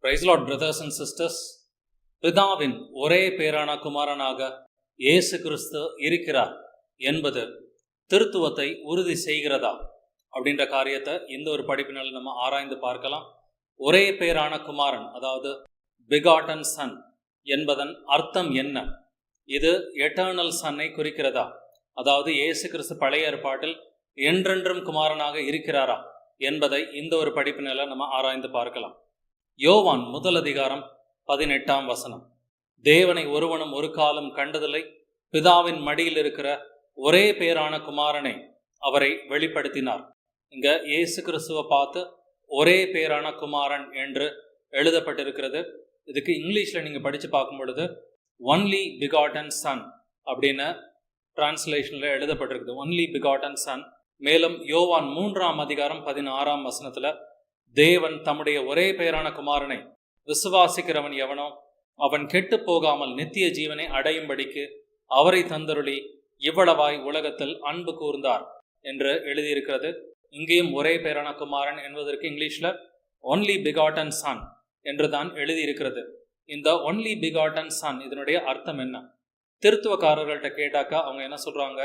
Price lord brothers and sisters. பிதாவின் ஒரே பேரான குமாரனாக இயேசு கிறிஸ்து இருக்கிறார் என்பது திருத்துவத்தை உறுதி செய்கிறதா அப்படின்ற காரியத்தை இந்த ஒரு படிப்பினால் நம்ம ஆராய்ந்து பார்க்கலாம். ஒரே பேரான குமாரன், அதாவது பிகாட்டன் சன் என்பதன் அர்த்தம் என்ன? இது எட்டர்னல் சன்னை குறிக்கிறதா? அதாவது இயேசு கிறிஸ்து பழைய ஏற்பாட்டில் என்றென்றும் குமாரனாக இருக்கிறாரா என்பதை இந்த ஒரு படிப்பினால நம்ம ஆராய்ந்து பார்க்கலாம். யோவான் 1:18 தேவனை ஒருவனும் ஒரு காலம் கண்டதில்லை, பிதாவின் மடியில் இருக்கிற ஒரே பேரான குமாரனை அவரை வெளிப்படுத்தினார். இங்க இயேசு கிறிஸ்துவை பார்த்து ஒரே பேரான குமாரன் என்று எழுதப்பட்டிருக்கிறது. இதுக்கு இங்கிலீஷ்ல நீங்க படிச்சு பார்க்கும் பொழுது ஒன்லி பிகாட்டன் சன் அப்படின்னு டிரான்ஸ்லேஷன்ல எழுதப்பட்டிருக்குது, ஒன்லி பிகாட்டன் சன். மேலும் யோவான் 3:16 தேவன் தம்முடைய ஒரே பேரான குமாரனை விசுவாசிக்கிறவன் எவனோ அவன் கெட்டு போகாமல் நித்திய ஜீவனை அடையும்படிக்கு அவரை தந்தருளி இவ்வளவாய் உலகத்தில் அன்பு கூர்ந்தார் என்று எழுதியிருக்கிறது. இங்கேயும் ஒரே பேரான குமாரன் என்பதற்கு இங்கிலீஷ்ல ஒன்லி பிகாட்டன் சன் என்று தான் எழுதியிருக்கிறது. இந்த ஒன்லி பிகாட்டன் சன் இதனுடைய அர்த்தம் என்ன? திருத்துவக்காரர்கள்ட்ட கேட்டாக்கா அவங்க என்ன சொல்றாங்க?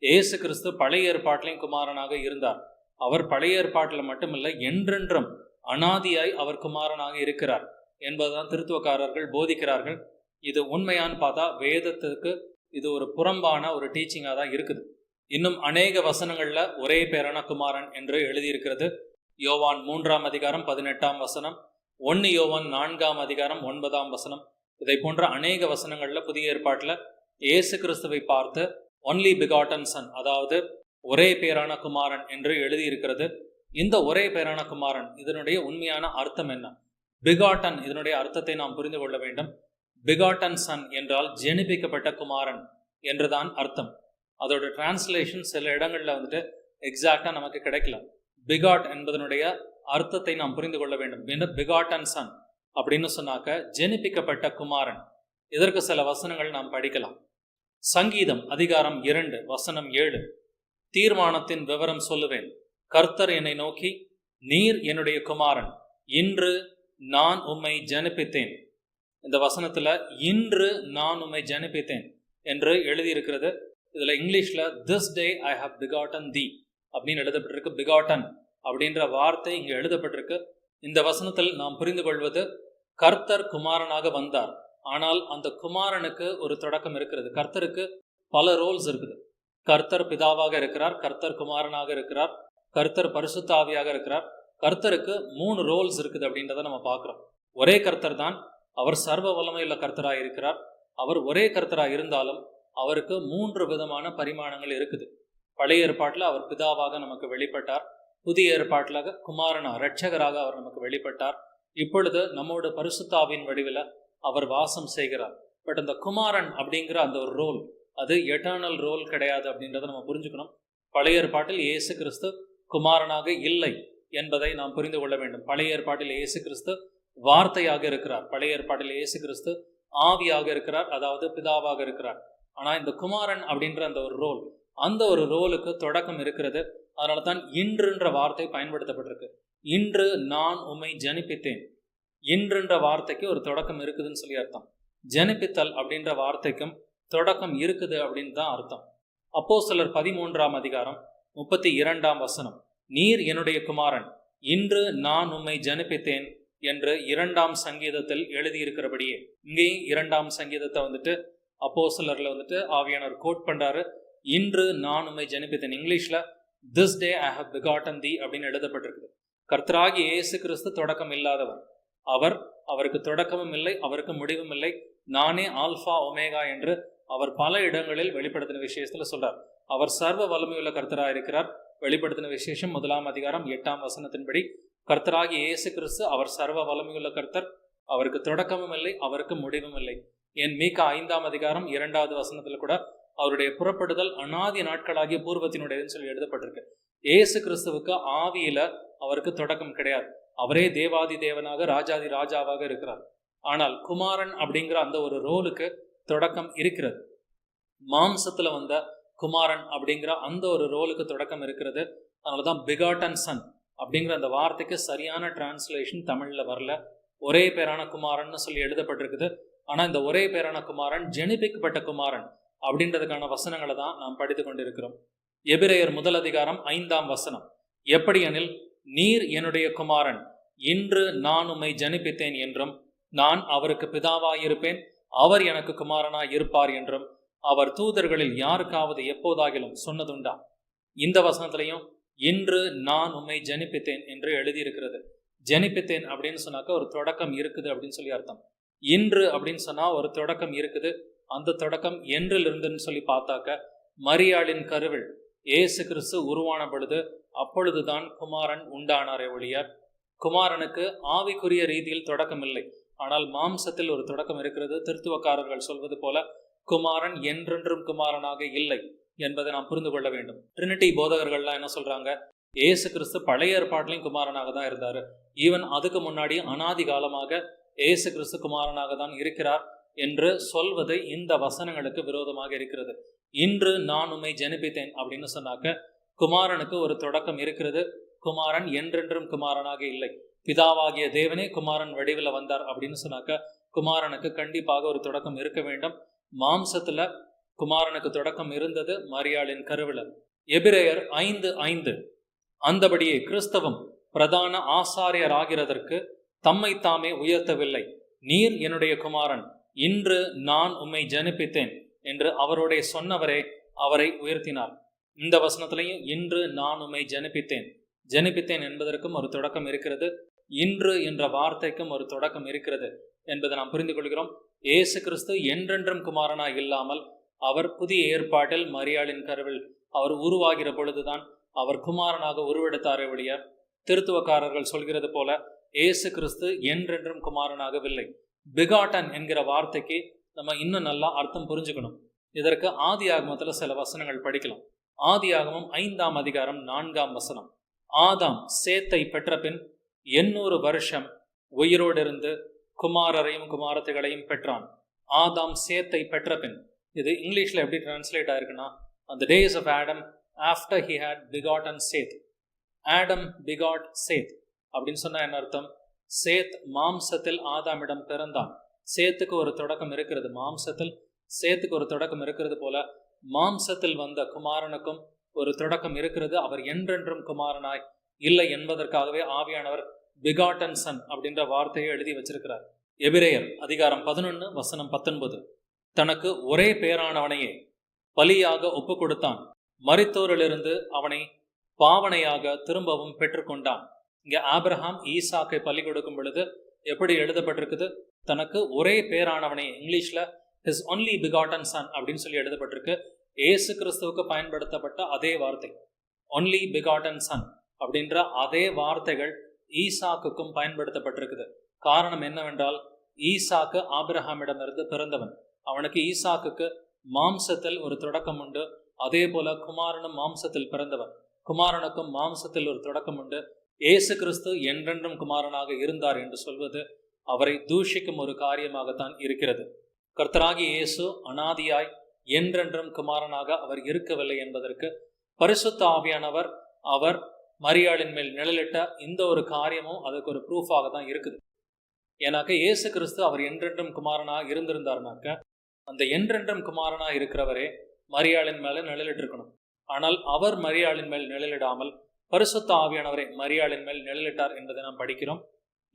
இயேசு கிறிஸ்து பழைய ஏற்பாட்டிலையும் குமாரனாக இருந்தார். அவர் பழைய ஏற்பாட்டில் மட்டுமில்லை, என்றென்றும் அனாதியாய் அவர் குமாரனாக இருக்கிறார் என்பதுதான் திருத்துவக்காரர்கள் போதிக்கிறார்கள். இது உண்மையான்னு பார்த்தா வேதத்துக்கு இது ஒரு புறம்பான ஒரு டீச்சிங்காக தான் இருக்குது. இன்னும் அநேக வசனங்கள்ல ஒரே பேரான குமாரன் என்று எழுதியிருக்கிறது. யோவான் 3:18, 1 யோவான் 4:9 இதை போன்ற அநேக வசனங்கள்ல புதிய ஏற்பாட்டில் இயேசு கிறிஸ்துவை பார்த்து ஒன்லி பிகாட்டன் சன், அதாவது ஒரே பேரான குமாரன் என்று எழுதியிருக்கிறது. இந்த ஒரே பேரான குமாரன் இதனுடைய உண்மையான அர்த்தம் என்ன? பிகாட்டன் இதனுடைய அர்த்தத்தை நாம் புரிந்து கொள்ள வேண்டும். பிகாட்டன் சன் என்றால் ஜெனிப்பிக்கப்பட்ட குமாரன் என்றுதான் அர்த்தம். அதோட டிரான்ஸ்லேஷன் சில இடங்கள்ல எக்ஸாக்டா நமக்கு கிடைக்கல. பிகாட் என்பதனுடைய அர்த்தத்தை நாம் புரிந்து கொள்ள வேண்டும். பிகாட்டன் சன் அப்படின்னு சொன்னாக்க ஜெனிப்பிக்கப்பட்ட குமாரன். இதற்கு சில வசனங்கள் நாம் படிக்கலாம். சங்கீதம் 2:7 தீர்மானத்தின் விவரம் சொல்லுவேன். கர்த்தர் என்னை நோக்கி, நீர் என்னுடைய குமாரன், இன்று நான் உம்மை ஜனிப்பித்தேன். இந்த வசனத்துல இன்று நான் உம்மை ஜனிப்பித்தேன் என்று எழுதியிருக்கிறது. இதுல இங்கிலீஷ்ல this day I have begotten thee அப்படின்னு எழுதப்பட்டிருக்கு. பிகாட்டன் அப்படின்ற வார்த்தை இங்க எழுதப்பட்டிருக்கு. இந்த வசனத்தில் நாம் புரிந்து கொள்வது, கர்த்தர் குமாரனாக வந்தார். ஆனால் அந்த குமாரனுக்கு ஒரு தொடக்கம் இருக்கிறது. கர்த்தருக்கு பல ரோல்ஸ் இருக்குது. கர்த்தர் பிதாவாக இருக்கிறார், கர்த்தர் குமாரனாக இருக்கிறார், கர்த்தர் பரிசுத்த ஆவியாக இருக்கிறார். கர்த்தருக்கு 3 ரோல்ஸ் இருக்குது அப்படின்றத நம்ம பார்க்கிறோம். ஒரே கர்த்தர் தான், அவர் சர்வ வல்லமையுள்ள கர்த்தராக இருக்கிறார். அவர் ஒரே கர்த்தராக இருந்தாலும் அவருக்கு 3 விதமான பரிமாணங்கள் இருக்குது. பழைய ஏற்பாட்டில் அவர் பிதாவாக நமக்கு வெளிப்பட்டார். புதிய ஏற்பாட்டில் குமாரனா இரட்சகராக அவர் நமக்கு வெளிப்பட்டார். இப்பொழுது நம்மோட பரிசுத்த ஆவியின் வடிவில் அவர் வாசம் செய்கிறார். பட் அந்த குமாரன் அப்படிங்கிற அந்த ஒரு ரோல் அது எட்டர்னல் ரோல் கிடையாது அப்படின்றத நம்ம புரிஞ்சுக்கணும். பழைய ஏற்பாட்டில் இயேசு கிறிஸ்து குமாரனாக இல்லை என்பதை நாம் புரிந்து கொள்ள வேண்டும். பழைய ஏற்பாட்டில் இயேசு கிறிஸ்து வார்த்தையாக இருக்கிறார். பழைய ஏற்பாட்டில் இயேசு கிறிஸ்து ஆவியாக இருக்கிறார், அதாவது பிதாவாக இருக்கிறார். ஆனா இந்த குமாரன் அப்படின்ற அந்த ஒரு ரோல், அந்த ஒரு ரோலுக்கு தொடக்கம் இருக்கிறது. அதனால தான் இன்றுன்ற வார்த்தை பயன்படுத்தப்பட்டிருக்கு. இன்று நான் உம்மை ஜனிப்பித்தேன். இன்றுன்ற வார்த்தைக்கு ஒரு தொடக்கம் இருக்குதுன்னு சொல்லி அர்த்தம். ஜனிப்பித்தல் அப்படின்ற வார்த்தைக்கும் தொடக்கம் இருக்குது அப்படின்னு தான் அர்த்தம். அப்போஸ்தலர் 13:32 நீர் என்னுடைய குமாரன், இன்று நான் உம்மை ஜனிப்பித்தேன் என்று 2ஆம் சங்கீதத்தில் எழுதியிருக்கிறபடியே இங்கேயும் 2ஆம் சங்கீதத்தை அப்போஸ்தலர்ல ஆவியானவர் கோட் பண்றாரு. இன்று நான் உம்மை ஜனிப்பித்தேன். இங்கிலீஷ்ல this day I have begotten thee அப்படின்னு எழுதப்பட்டிருக்குது. கர்த்தராகிய இயேசு கிறிஸ்து தொடக்கம் இல்லாதவர். அவருக்கு தொடக்கமும் இல்லை, அவருக்கு முடிவும் இல்லை. நானே ஆல்பா ஒமேகா என்று அவர் பல இடங்களில் வெளிப்படுத்தின விஷயத்துல சொல்றார். அவர் சர்வ வல்லமையுள்ள கர்த்தராக இருக்கிறார். வெளிப்படுத்தின விசேஷம் 1:8 கர்த்தராகிய இயேசு கிறிஸ்து அவர் சர்வ வல்லமையுள்ள கர்த்தர். அவருக்கு தொடக்கமும் இல்லை, அவருக்கு முடிவும் இல்லை. என் மீகா 5:2 கூட அவருடைய புறப்படுதல் அநாதி நாட்களாகிய பூர்வத்தினுடையதுன்னு சொல்லி எழுதப்பட்டிருக்கு. இயேசு கிறிஸ்துவுக்கு ஆவியில அவருக்கு தொடக்கம் கிடையாது. அவரே தேவாதி தேவனாக ராஜாதி ராஜாவாக இருக்கிறார். ஆனால் குமாரன் அப்படிங்கிற அந்த ஒரு ரோலுக்கு தொடக்கம் இருக்கிறது. மாம்சத்துல வந்த குமாரன் அப்படிங்கிற அந்த ஒரு ரோலுக்கு தொடக்கம் இருக்கிறது. அதனாலதான் பிகாட்டன் சன் அப்படிங்கிற அந்த வார்த்தைக்கு சரியான டிரான்ஸ்லேஷன் தமிழ்ல வரல. ஒரே பேரான குமாரன் சொல்லி எழுதப்பட்டிருக்குது. ஆனா இந்த ஒரே பேரான குமாரன் ஜெனிபிக்கப்பட்ட குமாரன் அப்படின்றதுக்கான வசனங்களை தான் நாம் படித்து கொண்டிருக்கிறோம். எபிரேயர் 1:5 எப்படி எனில், நீர் என்னுடைய குமாரன், இன்று நான் உம்மை ஜனிப்பித்தேன் என்றும், நான் அவருக்கு பிதாவாயிருப்பேன், அவர் எனக்கு குமாரனாய் இருப்பார் என்றும் அவர் தூதர்களில் யாருக்காவது எப்போதாகிலும் சொன்னதுண்டா? இந்த வசனத்திலையும் இன்று நான் உம்மை ஜனிப்பித்தேன் என்று எழுதியிருக்கிறது. ஜனிப்பித்தேன் அப்படின்னு சொன்னாக்க ஒரு தொடக்கம் இருக்குது அப்படின்னு சொல்லி அர்த்தம். இன்று அப்படின்னு சொன்னா ஒரு தொடக்கம் இருக்குது. அந்த தொடக்கம் என்றில் இருந்துன்னு சொல்லி பார்த்தாக்க மரியாளின் கருவில் இயேசு கிறிஸ்து உருவான பொழுது அப்பொழுதுதான் குமாரன் உண்டானாரே ஒழிய குமாரனுக்கு ஆவிக்குரிய ரீதியில் தொடக்கம் இல்லை. ஆனால் மாம்சத்தில் ஒரு தொடக்கம் இருக்கிறது. திருத்துவக்காரர்கள் சொல்வது போல குமாரன் என்றென்றும் குமாரனாக இல்லை என்பதை நாம் புரிந்து கொள்ள வேண்டும். ட்ரினிட்டி போதகர்கள்லாம் என்ன சொல்றாங்க, இயேசு கிறிஸ்து பழைய ஏற்பாட்டிலையும் குமாரனாக தான் இருந்தாரு. ஈவன் அதுக்கு முன்னாடி அனாதி காலமாக இயேசு கிறிஸ்து குமாரனாக தான் இருக்கிறார் என்று சொல்வது இந்த வசனங்களுக்கு விரோதமாக இருக்கிறது. இன்று நான் உம்மை ஜனிப்பித்தேன் அப்படின்னு சொன்னாக்க குமாரனுக்கு ஒரு தொடக்கம் இருக்கிறது. குமாரன் என்றென்றும் குமாரனாக இல்லை. பிதாவாகிய தேவனே குமாரன் வடிவில் வந்தார் அப்படின்னு சொன்னாக்க குமாரனுக்கு கண்டிப்பாக ஒரு தொடக்கம் இருக்க வேண்டும். மாம்சத்துல குமாரனுக்கு தொடக்கம் இருந்தது மரியாளின் கருவில. எபிரேயர் 5:5 அந்தபடியே கிறிஸ்தவம் பிரதான ஆசாரியர் ஆகிறதற்கு தம்மை தாமே உயர்த்தவில்லை. நீர் என்னுடைய குமாரன், இன்று நான் உம்மை ஜனிப்பித்தேன் என்று அவருடைய சொன்னவரே அவரை உயர்த்தினார். இந்த வசனத்திலையும் இன்று நான் உம்மை ஜனிப்பித்தேன் என்பதற்கும் ஒரு தொடக்கம் இருக்கிறது. இன்று என்ற வார்த்தைக்கும் ஒரு தொடக்கம் இருக்கிறது என்பதை நாம் புரிந்து கொள்கிறோம். இயேசு கிறிஸ்து என்றென்றும் குமாரனாய் இல்லாமல் அவர் புதிய ஏற்பாட்டில் மரியாளின் கருவில் அவர் உருவாகிற பொழுதுதான் அவர் குமாரனாக உருவெடுத்தாரே ஒழிய திருத்துவக்காரர்கள் சொல்கிறது போல இயேசு கிறிஸ்து என்றென்றும் குமாரனாகவில்லை. பிகாட்டன் என்கிற வார்த்தைக்கு நம்ம இன்னும் நல்லா அர்த்தம் புரிஞ்சுக்கணும். இதற்கு ஆதியாகமத்தில் சில வசனங்கள் படிக்கலாம். ஆதியாகமம் 5:4 ஆதாம் சேத்தை பெற்ற பின் 800 வருஷம் உயிரோடு இருந்து குமாரரையும் குமாரத்தைகளையும் பெற்றான். ஆதாம் சேத்தை பெற்ற பின், இது இங்கிலீஷ்ல எப்படி டிரான்ஸ்லேட் ஆயிருக்குன்னா, அந்த days of Adam after he had begotten Seth. Adam begot Seth அப்படின்னு சொன்னா என்ன அர்த்தம்? சேத் மாம்சத்தில் ஆதாமிடம் பிறந்தான். சேத்துக்கு ஒரு தொடக்கம் இருக்கிறது. மாம்சத்தில் சேத்துக்கு ஒரு தொடக்கம் இருக்கிறது போல மாம்சத்தில் வந்த குமாரனுக்கும் ஒரு தொடக்கம் இருக்கிறது. அவர் என்றென்றும் குமாரனாய் இல்லை என்பதற்காகவே ஆவியானவர் பிகாட்டன் சன் அப்படின்ற வார்த்தையை எழுதி வச்சிருக்கிறார். எபிரேயர் 11:19 தனக்கு ஒரே பேரானவனையே பலியாக ஒப்பு கொடுத்தான், மரித்தோரிலிருந்து அவனை பாவனையாக திரும்பவும் பெற்றுக்கொண்டான். இங்க ஆபிரகாம் ஈசாக்கை பலி கொடுக்கும் பொழுது எப்படி எழுதப்பட்டிருக்குது? தனக்கு ஒரே பேரானவனை, இங்கிலீஷ்ல his only begotten son அப்படின்னு சொல்லி எழுதப்பட்டிருக்கு. இயேசு கிறிஸ்துவுக்கு பயன்படுத்தப்பட்ட அதே வார்த்தை only begotten son அப்படின்ற அதே வார்த்தைகள் ஈசாக்குக்கும் பயன்படுத்தப்பட்டிருக்குது. காரணம் என்னவென்றால், ஈசாக்கு ஆபிரகாமிடமிருந்து பிறந்தவன். அவனுக்கு ஈசாக்குக்கு மாம்சத்தில் ஒரு தொடக்கம் உண்டு. அதே போல குமாரனும் மாம்சத்தில் பிறந்தவன். குமாரனுக்கும் மாம்சத்தில் ஒரு தொடக்கம் உண்டு. இயேசு கிறிஸ்து என்றென்றும் குமாரனாக இருந்தார் என்று சொல்வது அவரை தூஷிக்கும் ஒரு காரியமாகத்தான் இருக்கிறது. கர்த்தராகிய இயேசு அனாதியாய் என்றென்றும் குமாரனாக அவர் இருக்கவில்லை என்பதற்கு பரிசுத்த ஆவியானவர் அவர் மரியாளின் மேல் நிழலிட்ட இந்த ஒரு காரியமும் அதுக்கு ஒரு ப்ரூஃபாக தான் இருக்குது. ஏன்னாக்க இயேசு கிறிஸ்து அவர் என்றென்றும் குமாரனாக இருந்திருந்தார்னாக்க அந்த என்றென்றும் குமாரனாக இருக்கிறவரே மரியாளின் மேல நிழலிட்டு இருக்கணும். ஆனால் அவர் மரியாளின் மேல் நிழலிடாமல் பரிசுத்த ஆவியானவரை மரியாளின் மேல் நிழலிட்டார் என்பதை நாம் படிக்கிறோம்.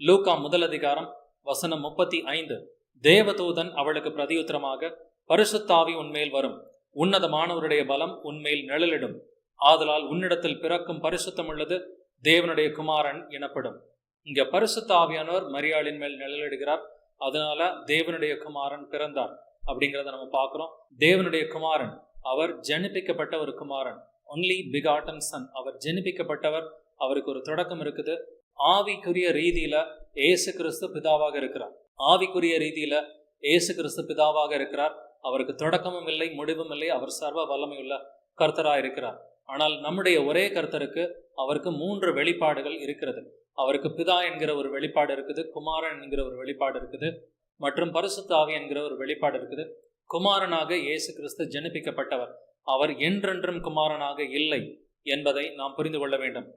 லூக்கா 1:35 தேவதூதன் அவளுக்கு பிரதியுத்தரமாக, பரிசுத்தாவி உன்மேல் வரும், உன்னதமானவருடைய பலம் உன்மேல் நிழலிடும், ஆதலால் உன்னிடத்தில் பிறக்கும் பரிசுத்தம் உள்ளது தேவனுடைய குமாரன் எனப்படும். இங்க பரிசுத்த ஆவியானவர் மரியாளின் மேல் நிழலிடுகிறார். அதனால தேவனுடைய குமாரன் பிறந்தார் அப்படிங்கிறத நம்ம பார்க்கிறோம். தேவனுடைய குமாரன் அவர் ஜனிப்பிக்கப்பட்ட ஒரு குமாரன், ஒன்லி பிகாட்டன் சன். அவர் ஜனிப்பிக்கப்பட்டவர். அவருக்கு ஒரு தொடக்கம் இருக்குது. ஆவிக்குரிய ரீதியில இயேசு கிறிஸ்து பிதாவாக இருக்கிறார். ஆவிக்குரிய ரீதியில இயேசு கிறிஸ்து பிதாவாக இருக்கிறார். அவருக்கு தொடக்கமும் இல்லை, முடிவும் இல்லை. அவர் சர்வ வல்லமையுள்ள கர்த்தராக இருக்கிறார். ஆனால் நம்முடைய ஒரே கர்த்தருக்கு அவருக்கு 3 வெளிப்பாடுகள் இருக்கிறது. அவருக்கு பிதா என்கிற ஒரு வெளிப்பாடு இருக்குது, குமாரன் என்கிற ஒரு வெளிப்பாடு இருக்குது, மற்றும் பரிசுத்த ஆவி என்கிற ஒரு வெளிப்பாடு இருக்குது. குமாரனாக இயேசு கிறிஸ்து ஜனிப்பிக்கப்பட்டவர். அவர் என்றென்றும் குமாரனாக இல்லை என்பதை நாம் புரிந்து கொள்ள வேண்டும்.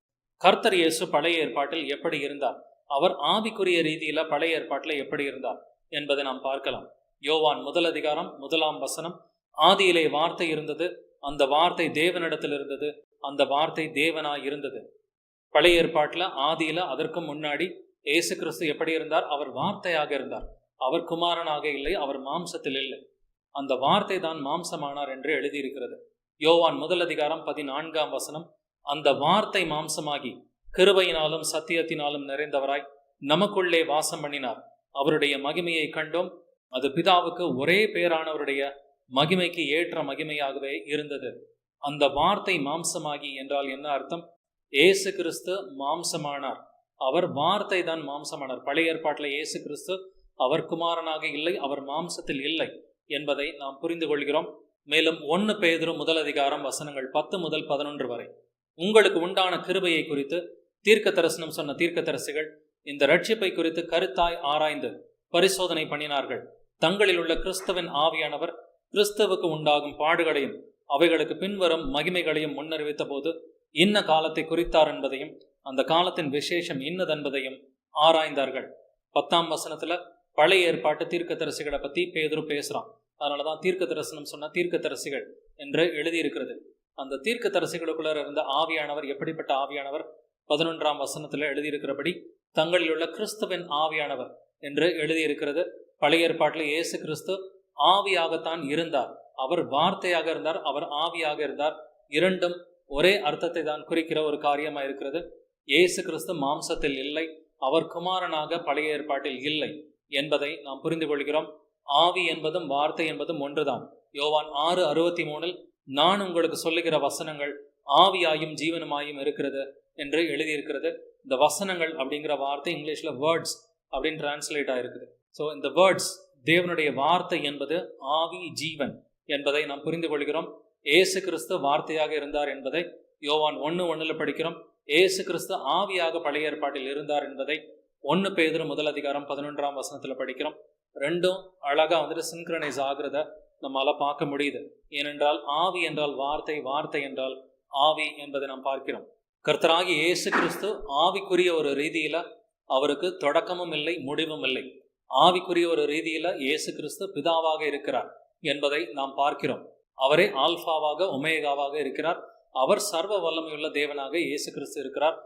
கர்த்தர் இயேசு பழைய ஏற்பாட்டில் எப்படி இருந்தார்? அவர் ஆவிக்குரிய ரீதியில பழைய ஏற்பாட்டில் எப்படி இருந்தார் என்பதை நாம் பார்க்கலாம். யோவான் 1:1 ஆதியிலே வார்த்தை இருந்தது, அந்த வார்த்தை தேவனிடத்தில் இருந்தது, அந்த வார்த்தை தேவனாய் இருந்தது. பழைய ஏற்பாட்டில் ஆதியில அதற்கு முன்னாடி இயேசு கிறிஸ்து எப்படி இருந்தார்? அவர் வார்த்தையாக இருந்தார். அவர் குமாரனாக இல்லை, அவர் மாம்சத்தில் இல்லை. அந்த வார்த்தை தான் மாம்சமானார் என்று எழுதியிருக்கிறது. யோவான் 1:14 அந்த வார்த்தை மாம்சமாகி கிருபையினாலும் சத்தியத்தினாலும் நிறைந்தவராய் நமக்குள்ளே வாசம் பண்ணினார். அவருடைய மகிமையை கண்டோம். அது பிதாவுக்கு ஒரே பேரானவருடைய மகிமைக்கு ஏற்ற மகிமையாகவே இருந்தது. அந்த வார்த்தை மாம்சமாகி என்றால் என்ன அர்த்தம்? இயேசு கிறிஸ்து மாம்சமானார். அவர் வார்த்தை தான் மாம்சமானார். பழைய ஏற்பாட்டில் இயேசு கிறிஸ்து அவர் குமாரனாக இல்லை, அவர் மாம்சத்தில் இல்லை என்பதை நாம் புரிந்து கொள்கிறோம். மேலும் 1 பேதுரு 10-11 வரை உங்களுக்கு உண்டான கிருபையை குறித்து தீர்க்க தரிசனம் சொன்ன தீர்க்கதரிசிகள் இந்த ரட்சிப்பை குறித்து கருத்தாய் ஆராய்ந்து பரிசோதனை பண்ணினார்கள். தங்களில் உள்ள கிறிஸ்துவின் ஆவியானவர் கிறிஸ்துவுக்கு உண்டாகும் பாடுகளையும் அவைகளுக்கு பின்வரும் மகிமைகளையும் முன்னறிவித்த போது இன்ன காலத்தை குறித்தார் என்பதையும் அந்த காலத்தின் விசேஷம் இன்னதென்பதையும் ஆராய்ந்தார்கள். 10 பழைய ஏற்பாட்டு தீர்க்கதரிசிகளை பத்தி பேதுரு பேசுறான். அதனாலதான் தீர்க்க தரிசனம் சொன்ன தீர்க்கதரிசிகள் என்று எழுதியிருக்கிறது. அந்த தீர்க்க தரிசிகளுக்குள்ள இருந்த ஆவியானவர் எப்படிப்பட்ட ஆவியானவர்? 11 எழுதியிருக்கிறபடி தங்களில் உள்ள கிறிஸ்துவின் ஆவியானவர் என்று எழுதியிருக்கிறது. பழைய ஏற்பாட்டில் இயேசு கிறிஸ்து ஆவியாகத்தான் இருந்தார். அவர் வார்த்தையாக இருந்தார், அவர் ஆவியாக இருந்தார். இரண்டும் ஒரே அர்த்தத்தை தான் குறிக்கிற ஒரு காரியமாக இருக்கிறது. இயேசு கிறிஸ்து மாம்சத்தில் இல்லை, அவர் குமாரனாக பழைய ஏற்பாட்டில் இல்லை என்பதை நாம் புரிந்து கொள்கிறோம். ஆவி என்பதும் வார்த்தை என்பதும் ஒன்றுதான். யோவான் 6:63 நான் உங்களுக்கு சொல்லுகிற வசனங்கள் ஆவியாயும் ஜீவனுமாயும் இருக்கிறது என்று எழுதியிருக்கிறது. இந்த வசனங்கள் அப்படிங்கிற வார்த்தை இங்கிலீஷ்ல வேர்ட்ஸ் அப்படின்னு டிரான்ஸ்லேட் ஆயிருக்குது. ஸோ இந்த வேர்ட்ஸ், தேவனுடைய வார்த்தை என்பது ஆவி ஜீவன் என்பதை நாம் புரிந்து கொள்கிறோம். ஏசு கிறிஸ்து வார்த்தையாக இருந்தார் என்பதை யோவான் 1:1 படிக்கிறோம். ஏசு கிறிஸ்து ஆவியாக பழைய ஏற்பாட்டில் இருந்தார் என்பதை 1 பேதுரு 1:11 படிக்கிறோம். ரெண்டும் அழகா சின்க்ரனைஸ் ஆகிறத நம்மளால பார்க்க முடியுது. ஏனென்றால் ஆவி என்றால் வார்த்தை, வார்த்தை என்றால் ஆவி என்பதை நாம் பார்க்கிறோம். கர்த்தராகிய இயேசு கிறிஸ்து ஆவிக்குரிய ஒரு ரீதியில அவருக்கு தொடக்கமும் இல்லை, முடிவும் இல்லை. ஆவிக்குரிய ஒரு ரீதியில இயேசு கிறிஸ்து பிதாவாக இருக்கிறார் என்பதை நாம் பார்க்கிறோம். அவரே ஆல்பாவாக ஒமேகாவாக இருக்கிறார். அவர் சர்வ வல்லமையுள்ள தேவனாக இயேசு கிறிஸ்து இருக்கிறார்.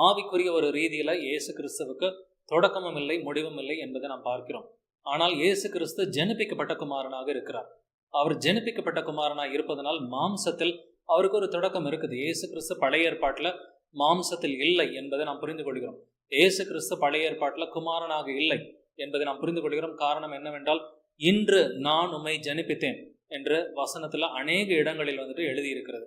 ஆவிக்குரிய ஒரு ரீதியில இயேசு கிறிஸ்துவுக்கு தொடக்கமும் இல்லை, முடிவும் இல்லை என்பதை நாம் பார்க்கிறோம். ஆனால் இயேசு கிறிஸ்து ஜனிப்பிக்கப்பட்ட குமாரனாக இருக்கிறார். அவர் ஜனிப்பிக்கப்பட்ட குமாரனாக இருப்பதனால் மாம்சத்தில் அவருக்கு ஒரு தொடக்கம் இருக்குது. இயேசு கிறிஸ்து பழைய ஏற்பாட்டில் மாம்சத்தில் இல்லை என்பதை நாம் புரிந்து கொள்கிறோம். இயேசு கிறிஸ்து பழைய ஏற்பாட்டில் குமாரனாக இல்லை என்பதை நாம் புரிந்து கொள்கிறோம். காரணம் என்னவென்றால், இன்று நான் உம்மை ஜனிப்பித்தேன் என்று வசனத்துல அநேக இடங்களில் எழுதியிருக்கிறது.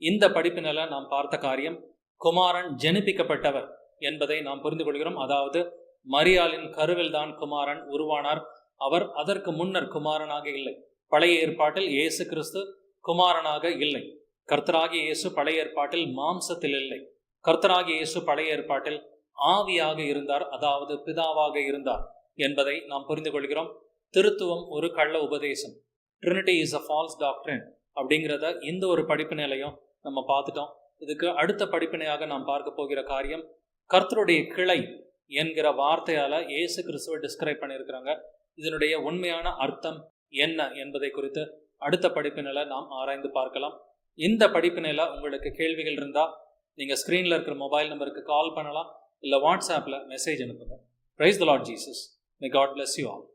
இந்த படிப்பினால நாம் பார்த்த காரியம், குமாரன் ஜனிப்பிக்கப்பட்டவர் என்பதை நாம் புரிந்து கொள்கிறோம். அதாவது மரியாளின் கருவில் தான் குமாரன் உருவானார். அவர் அதற்கு முன்னர் குமாரனாக இல்லை. பழைய ஏற்பாட்டில் இயேசு கிறிஸ்து குமாரனாக இல்லை. கர்த்தராகிய இயேசு பழைய ஏற்பாட்டில் மாம்சத்தில் இல்லை. கர்த்தராகிய இயேசு பழைய ஏற்பாட்டில் ஆவியாக இருந்தார், அதாவது பிதாவாக இருந்தார் என்பதை நாம் புரிந்து கொள்கிறோம். திருத்துவம் ஒரு கள்ள உபதேசம், Trinity is a false doctrine அப்படிங்கிறத இந்த ஒரு படிப்பு நிலையும் நம்ம பார்த்துட்டோம். இதுக்கு அடுத்த படிப்பினையாக நாம் பார்க்க போகிற காரியம், கர்த்தருடைய கிளை என்கிற வார்த்தையால இயேசு கிறிஸ்துவை டிஸ்கிரைப் பண்ணியிருக்கிறாங்க. இதனுடைய உண்மையான அர்த்தம் என்ன என்பதை குறித்து அடுத்த படிப்பினில நாம் ஆராய்ந்து பார்க்கலாம். இந்த படிப்பினில உங்களுக்கு கேள்விகள் இருந்தா நீங்க ஸ்கிரீன்ல இருக்கிற மொபைல் நம்பருக்கு கால் பண்ணலாம், இல்ல வாட்ஸ்ஆப்ல மெசேஜ் அனுப்புங்க. Praise the lord Jesus. May God bless you all.